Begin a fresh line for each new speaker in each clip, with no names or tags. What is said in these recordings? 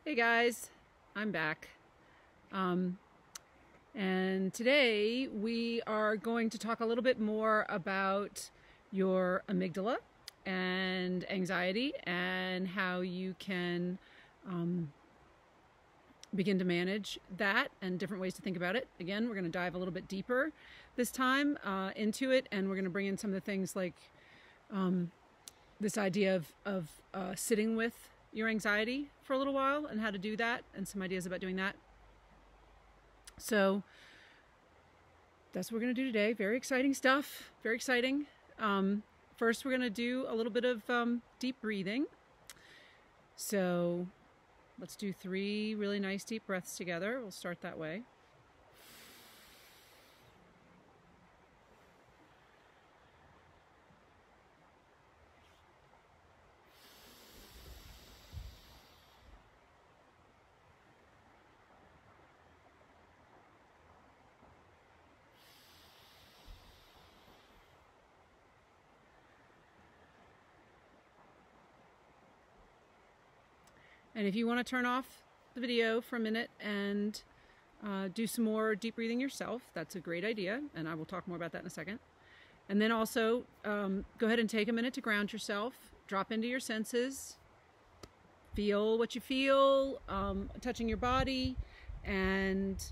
Hey guys, I'm back. And today we are going to talk a little bit more about your amygdala and anxiety and how you can begin to manage that and different ways to think about it. Again, we're going to dive a little bit deeper this time into it, and we're going to bring in some of the things like this idea of sitting with your anxiety for a little while and how to do that and some ideas about doing that. So that's what we're going to do today. Very exciting stuff. Very exciting. First, we're going to do a little bit of deep breathing. So let's do 3 really nice deep breaths together. We'll start that way. And if you want to turn off the video for a minute and do some more deep breathing yourself, that's a great idea. And I will talk more about that in a second. And then also go ahead and take a minute to ground yourself, drop into your senses, feel what you feel, touching your body and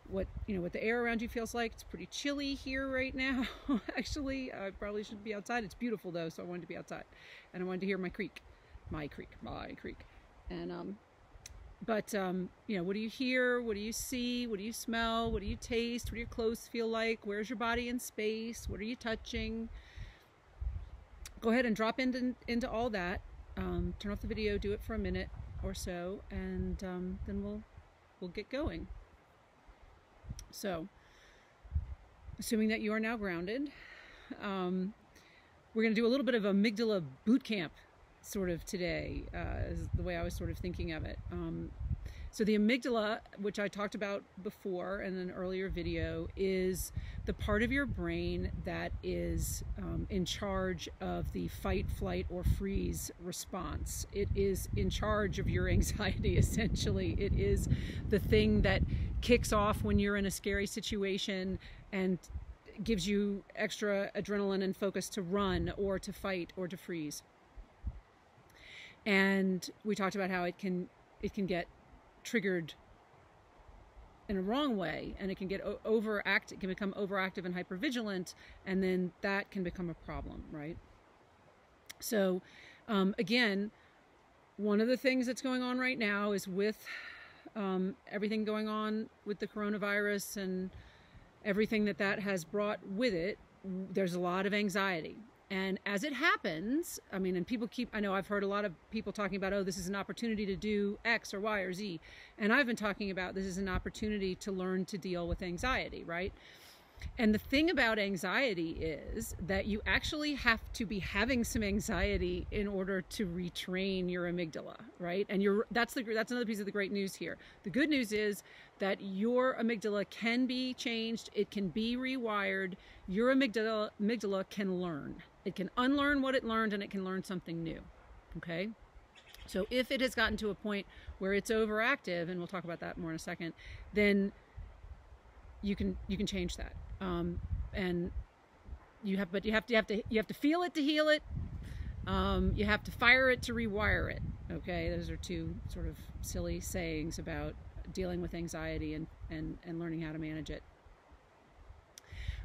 what the air around you feels like. It's pretty chilly here right now. Actually, I probably shouldn't be outside. It's beautiful though, so I wanted to be outside. And I wanted to hear my creek. And what do you hear? What do you see? What do you smell? What do you taste? What do your clothes feel like? Where's your body in space? What are you touching? Go ahead and drop into all that. Turn off the video, do it for a minute or so, and then we'll get going. So, assuming that you are now grounded, we're going to do a little bit of amygdala boot camp sort of today, is the way I was sort of thinking of it. So the amygdala, which I talked about before in an earlier video, is the part of your brain that is in charge of the fight, flight, or freeze response. It is in charge of your anxiety, essentially. It is the thing that kicks off when you're in a scary situation and gives you extra adrenaline and focus to run or to fight or to freeze. And we talked about how it can get triggered in a wrong way, and it can get it can become overactive and hypervigilant, and then that can become a problem, right? So again, one of the things that's going on right now is with everything going on with the coronavirus and everything that has brought with it, there's a lot of anxiety. And as it happens, I know I've heard a lot of people talking about, oh, this is an opportunity to do X or Y or Z. And I've been talking about this is an opportunity to learn to deal with anxiety, right? And the thing about anxiety is that you actually have to be having some anxiety in order to retrain your amygdala, right? And that's another piece of the great news here. The good news is that your amygdala can be changed. It can be rewired. Your amygdala can learn. It can unlearn what it learned, and it can learn something new, okay? So if it has gotten to a point where it's overactive, and we'll talk about that more in a second, then you can change that. And you have to feel it to heal it. You have to fire it to rewire it. Okay, those are 2 sort of silly sayings about dealing with anxiety and learning how to manage it.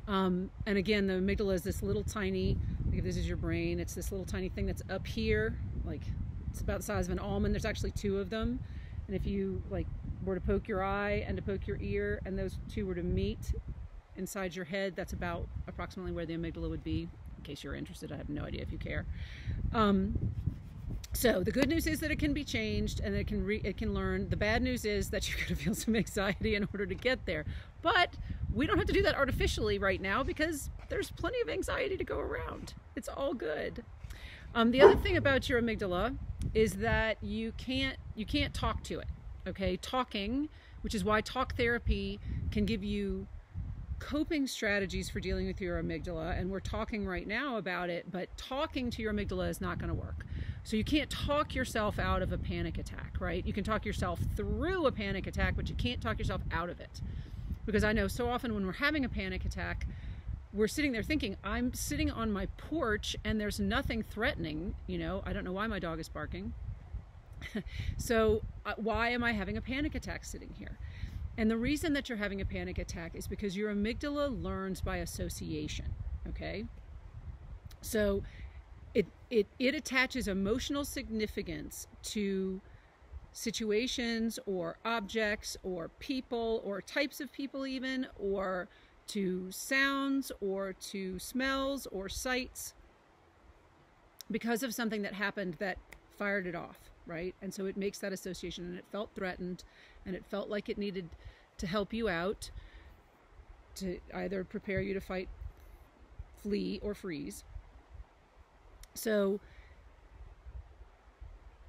And again, the amygdala is this little tiny, if this is your brain, it's this little tiny thing that's up here, like it's about the size of an almond. There's actually 2 of them. And if you were to poke your eye and to poke your ear, and those 2 were to meet inside your head, that's about approximately where the amygdala would be. In case you're interested, I have no idea if you care. So the good news is that it can be changed and it can learn. The bad news is that you're going to feel some anxiety in order to get there. But we don't have to do that artificially right now because there's plenty of anxiety to go around. It's all good. The other thing about your amygdala is that you can't talk to it. Okay, talking, which is why talk therapy can give you coping strategies for dealing with your amygdala, and we're talking right now about it, but talking to your amygdala is not going to work. So you can't talk yourself out of a panic attack, right? You can talk yourself through a panic attack, but you can't talk yourself out of it. Because I know so often when we're having a panic attack, we're sitting there thinking, I'm sitting on my porch and there's nothing threatening, you know, I don't know why my dog is barking. So why am I having a panic attack sitting here? And the reason that you're having a panic attack is because your amygdala learns by association, okay? So it attaches emotional significance to situations or objects or people or types of people even, or to sounds or to smells or sights, because of something that happened that fired it off, right? And so it makes that association, and it felt threatened, and it felt like it needed to help you out, to either prepare you to fight, flee, or freeze. So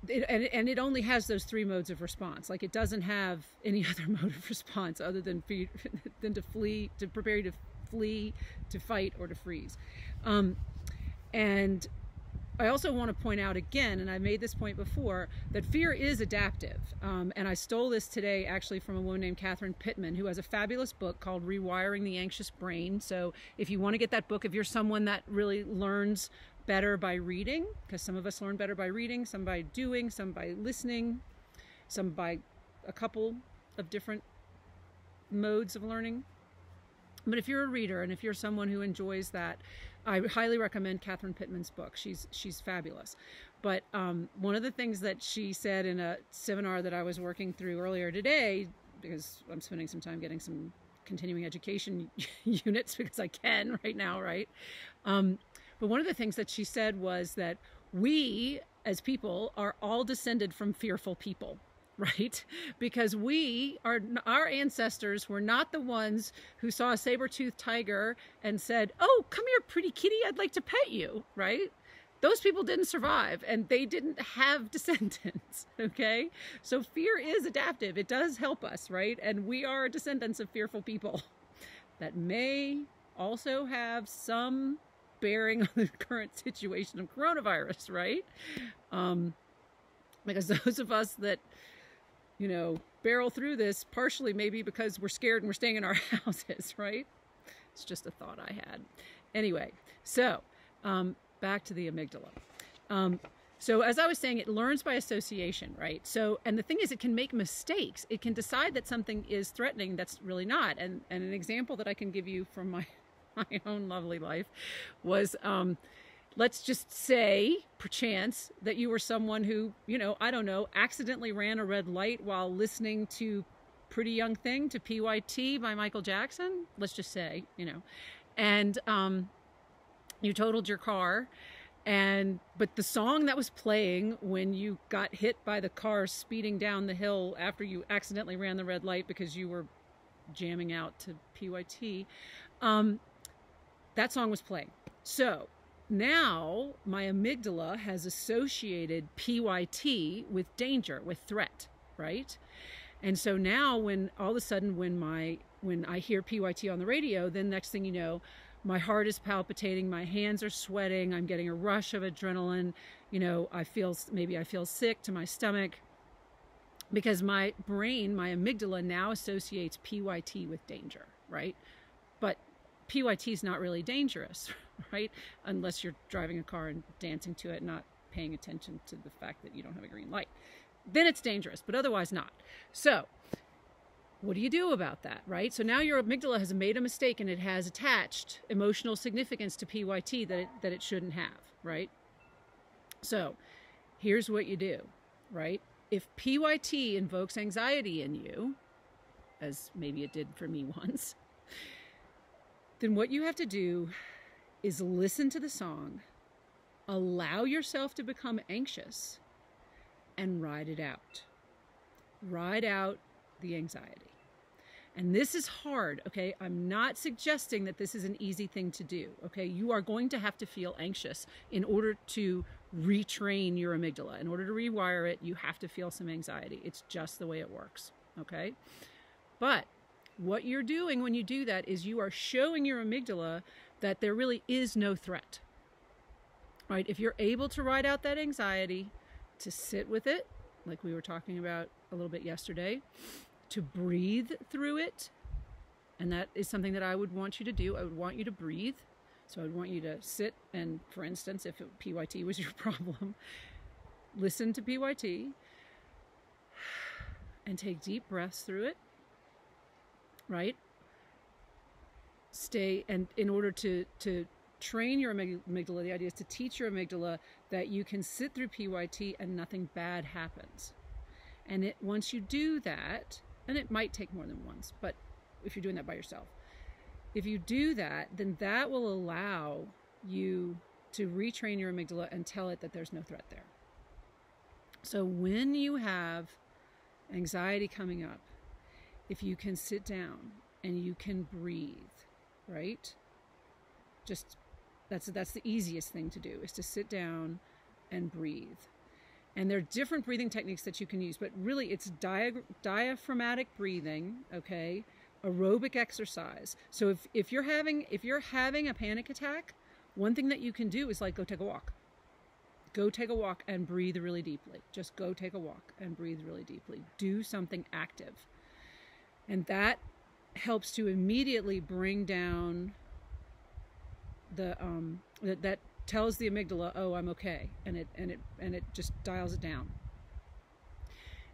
it only has those three modes of response. Like, it doesn't have any other mode of response other than to flee, to prepare you to flee, to fight, or to freeze. And I also want to point out again, and I made this point before, that fear is adaptive. And I stole this today actually from a woman named Catherine Pittman, who has a fabulous book called Rewiring the Anxious Brain. So if you want to get that book, if you're someone that really learns better by reading, because some of us learn better by reading, some by doing, some by listening, some by a couple of different modes of learning. But if you're a reader and if you're someone who enjoys that, I highly recommend Catherine Pittman's book. She's fabulous. But one of the things that she said in a seminar that I was working through earlier today, because I'm spending some time getting some continuing education units because I can right now, right? But one of the things that she said was that we, as people, are all descended from fearful people, right? Because our ancestors were not the ones who saw a saber-toothed tiger and said, "Oh, come here, pretty kitty, I'd like to pet you," right? Those people didn't survive, and they didn't have descendants, okay? So fear is adaptive. It does help us, right? And we are descendants of fearful people that may also have some bearing on the current situation of coronavirus, right? Because those of us that, you know, barrel through this partially maybe because we're scared and we're staying in our houses, right? It's just a thought I had. Anyway, so back to the amygdala. So as I was saying, it learns by association, right? So, and the thing is, it can make mistakes. It can decide that something is threatening that's really not. And an example that I can give you from my own lovely life was, let's just say, perchance, that you were someone who, you know, I don't know, accidentally ran a red light while listening to Pretty Young Thing, to PYT by Michael Jackson, let's just say, you know, and you totaled your car, but the song that was playing when you got hit by the car speeding down the hill after you accidentally ran the red light because you were jamming out to PYT, that song was playing. So now my amygdala has associated PYT with danger, with threat, right? And so now when all of a sudden when I hear PYT on the radio, then next thing you know, my heart is palpitating, my hands are sweating, I'm getting a rush of adrenaline, you know, maybe I feel sick to my stomach, because my brain, my amygdala now associates PYT with danger, right? But PYT is not really dangerous, right? Unless you're driving a car and dancing to it, not paying attention to the fact that you don't have a green light. Then it's dangerous, but otherwise not. So what do you do about that, right? So now your amygdala has made a mistake and it has attached emotional significance to PYT that it shouldn't have, right? So here's what you do, right? If PYT invokes anxiety in you, as maybe it did for me once, then what you have to do is listen to the song, allow yourself to become anxious, and ride it out. Ride out the anxiety. And this is hard, okay? I'm not suggesting that this is an easy thing to do, okay? You are going to have to feel anxious in order to retrain your amygdala. In order to rewire it, you have to feel some anxiety. It's just the way it works, okay? But what you're doing when you do that is you are showing your amygdala that there really is no threat. right? If you're able to ride out that anxiety, to sit with it, like we were talking about a little bit yesterday, to breathe through it, and that is something that I would want you to do. I would want you to breathe. So I would want you to sit and, for instance, if PYT was your problem, listen to PYT and take deep breaths through it, right? Stay, and in order to train your amygdala, the idea is to teach your amygdala that you can sit through PYT and nothing bad happens. And once you do that, and it might take more than once, but if you're doing that by yourself, if you do that, then that will allow you to retrain your amygdala and tell it that there's no threat there. So when you have anxiety coming up, if you can sit down and you can breathe, right? Just that's the easiest thing to do, is to sit down and breathe. And there are different breathing techniques that you can use, but really it's diaphragmatic breathing, okay? Aerobic exercise. So if you're having a panic attack, one thing that you can do is like go take a walk. Go take a walk and breathe really deeply. Just go take a walk and breathe really deeply. Do something active. And that helps to immediately bring down that tells the amygdala, oh, I'm okay, and it just dials it down.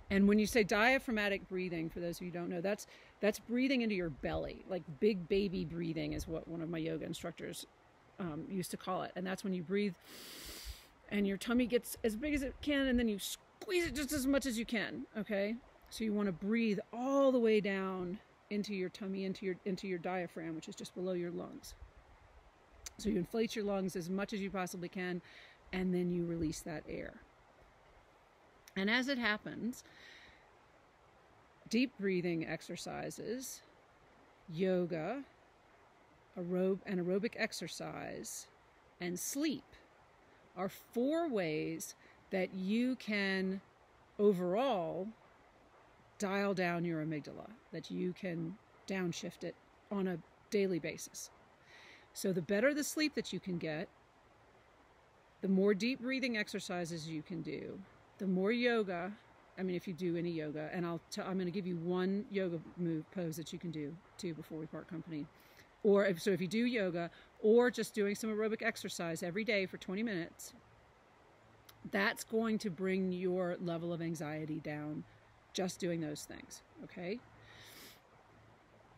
And when you say diaphragmatic breathing, for those of you who don't know, that's breathing into your belly, like big baby breathing is what one of my yoga instructors used to call it. And that's when you breathe and your tummy gets as big as it can, and then you squeeze it just as much as you can, okay? So you want to breathe all the way down into your tummy, into your diaphragm, which is just below your lungs. So you inflate your lungs as much as you possibly can, and then you release that air. And as it happens, deep breathing exercises, yoga, aerobic exercise, and sleep are 4 ways that you can overall dial down your amygdala, that you can downshift it on a daily basis. So the better the sleep that you can get, the more deep breathing exercises you can do, the more yoga, I mean, if you do any yoga, and I'm going to give you one yoga pose that you can do too before we part company. Or if you do yoga or just doing some aerobic exercise every day for 20 minutes, that's going to bring your level of anxiety down, just doing those things, okay?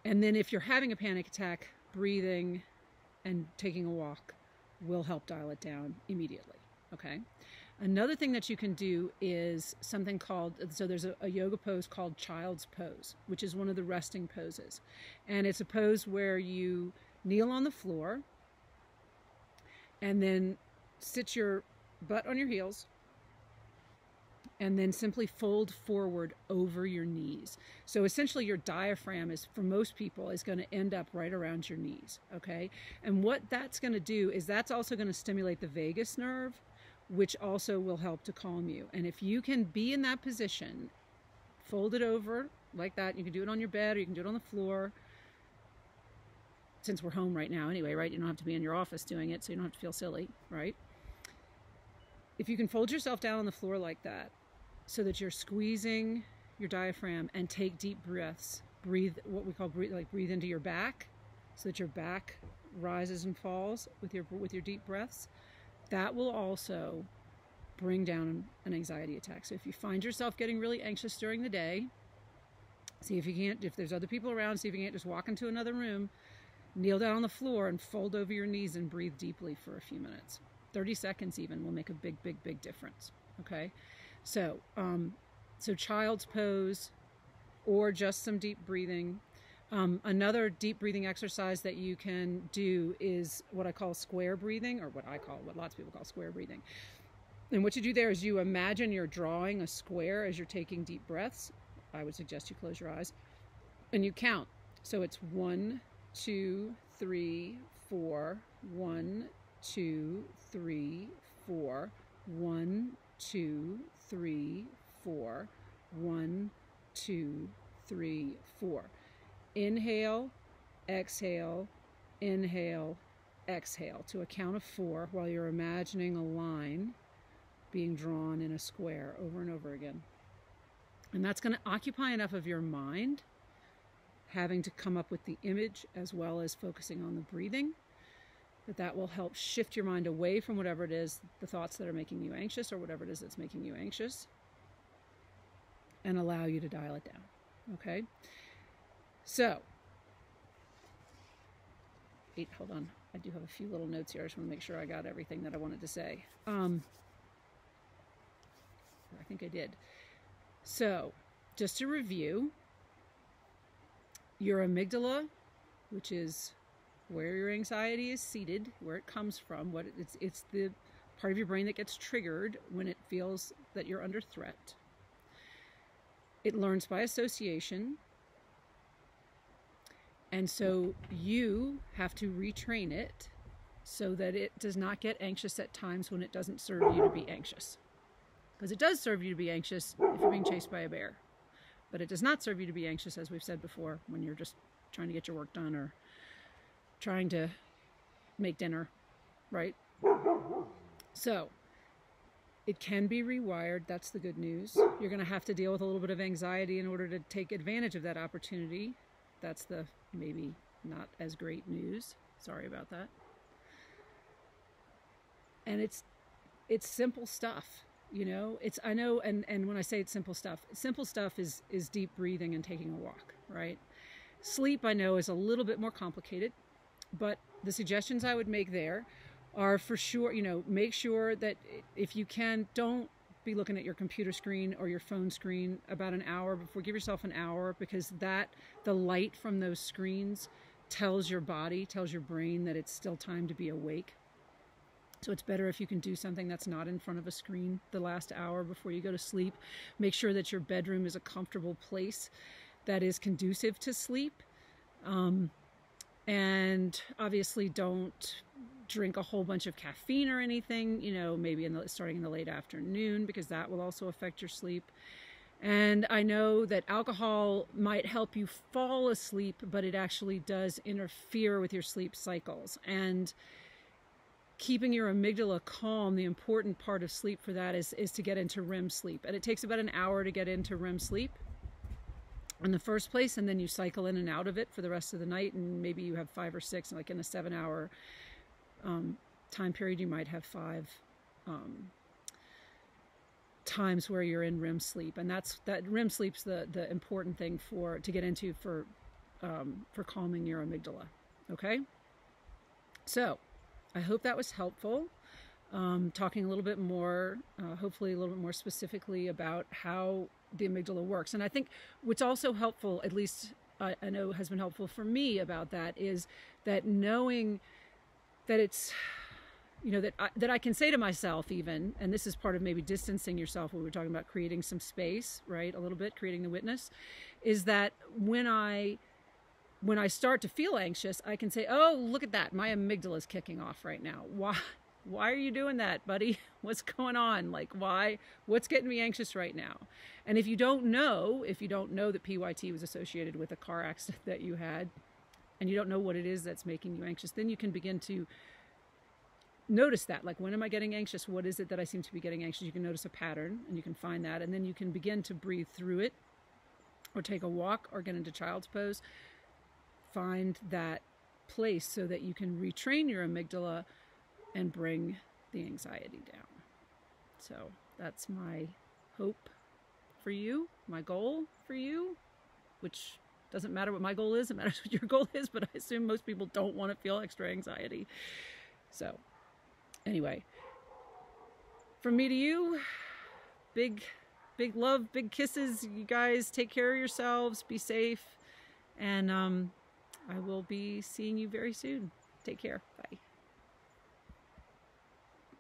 And then if you're having a panic attack, breathing and taking a walk will help dial it down immediately, okay? Another thing that you can do is something called, so there's a yoga pose called child's pose, which is one of the resting poses. And it's a pose where you kneel on the floor and then sit your butt on your heels and then simply fold forward over your knees. So essentially your diaphragm is, for most people, is going to end up right around your knees, okay? And what that's going to do is that's also going to stimulate the vagus nerve, which also will help to calm you. And if you can be in that position, fold it over like that. You can do it on your bed or you can do it on the floor. Since we're home right now anyway, right? You don't have to be in your office doing it, so you don't have to feel silly, right? If you can fold yourself down on the floor like that, so that you're squeezing your diaphragm and take deep breaths, breathe what we call breathe into your back, so that your back rises and falls with your deep breaths. That will also bring down an anxiety attack. So if you find yourself getting really anxious during the day, see if you can't, if there's other people around, see if you can't just walk into another room, kneel down on the floor and fold over your knees and breathe deeply for a few minutes. 30 seconds even will make a big, big, big difference, okay? So child's pose or just some deep breathing. Another deep breathing exercise that you can do is what I call square breathing, or what lots of people call square breathing. And what you do there is you imagine you're drawing a square as you're taking deep breaths. I would suggest you close your eyes and you count. So it's 1, 2, 3, 4, 1, 2, 3, 4, 1, 2, 3, 4, 1, 2, 3, 4. Inhale, exhale, inhale, exhale to a count of 4 while you're imagining a line being drawn in a square over and over again. And that's going to occupy enough of your mind, having to come up with the image as well as focusing on the breathing, that will help shift your mind away from whatever it is, the thoughts that are making you anxious or whatever it is that's making you anxious, and allow you to dial it down. Okay? So, hold on. I do have a few little notes here. I just want to make sure I got everything that I wanted to say. I think I did. So, just to review, your amygdala, which is where your anxiety is seated, where it comes from, it's the part of your brain that gets triggered when it feels that you're under threat. It learns by association. And so you have to retrain it so that it does not get anxious at times when it doesn't serve you to be anxious. Because it does serve you to be anxious if you're being chased by a bear. But it does not serve you to be anxious, as we've said before, when you're just trying to get your work done or trying to make dinner, right? So it can be rewired. That's the good news. You're going to have to deal with a little bit of anxiety in order to take advantage of that opportunity. That's the maybe not as great news. Sorry about that. And it's simple stuff, you know. I know, and when I say it's simple stuff is deep breathing and taking a walk, right? Sleep, I know, is a little bit more complicated, but the suggestions I would make there are, for sure, you know, make sure that if you can, don't be looking at your computer screen or your phone screen about an hour before. Give yourself an hour, because the light from those screens tells your body, tells your brain that it's still time to be awake. So it's better if you can do something that's not in front of a screen the last hour before you go to sleep. Make sure that your bedroom is a comfortable place that is conducive to sleep. And obviously don't drink a whole bunch of caffeine or anything, you know, maybe starting in the late afternoon, because that will also affect your sleep. And I know that alcohol might help you fall asleep, but it actually does interfere with your sleep cycles. And keeping your amygdala calm, the important part of sleep for that is to get into REM sleep. And it takes about an hour to get into REM sleep in the first place, and then you cycle in and out of it for the rest of the night, and maybe you have 5 or 6, like in a 7-hour time period, you might have 5 times where you're in REM sleep. And that REM sleep's the important thing to get into for calming your amygdala. Okay? So I hope that was helpful. Talking a little bit more, hopefully a little bit more specifically about how the amygdala works. And I think what's also helpful, at least I know has been helpful for me about that, is that knowing that it's, you know, that I can say to myself even, and this is part of maybe distancing yourself when we're talking about creating some space, right? A little bit, creating the witness, is that when I start to feel anxious, I can say, oh, look at that. My amygdala is kicking off right now. Why are you doing that, buddy? What's going on? Like, what's getting me anxious right now? And if you don't know that PYT was associated with a car accident that you had, and you don't know what it is that's making you anxious, then you can begin to notice that. Like, when am I getting anxious? What is it that I seem to be getting anxious? You can notice a pattern, and you can find that, and then you can begin to breathe through it, or take a walk, or get into child's pose. Find that place so that you can retrain your amygdala and bring the anxiety down. So that's my hope for you, my goal for you, which doesn't matter what my goal is, it matters what your goal is, but I assume most people don't want to feel extra anxiety. So anyway, from me to you, big love, big kisses. You guys take care of yourselves, be safe, and I will be seeing you very soon. Take care. Bye.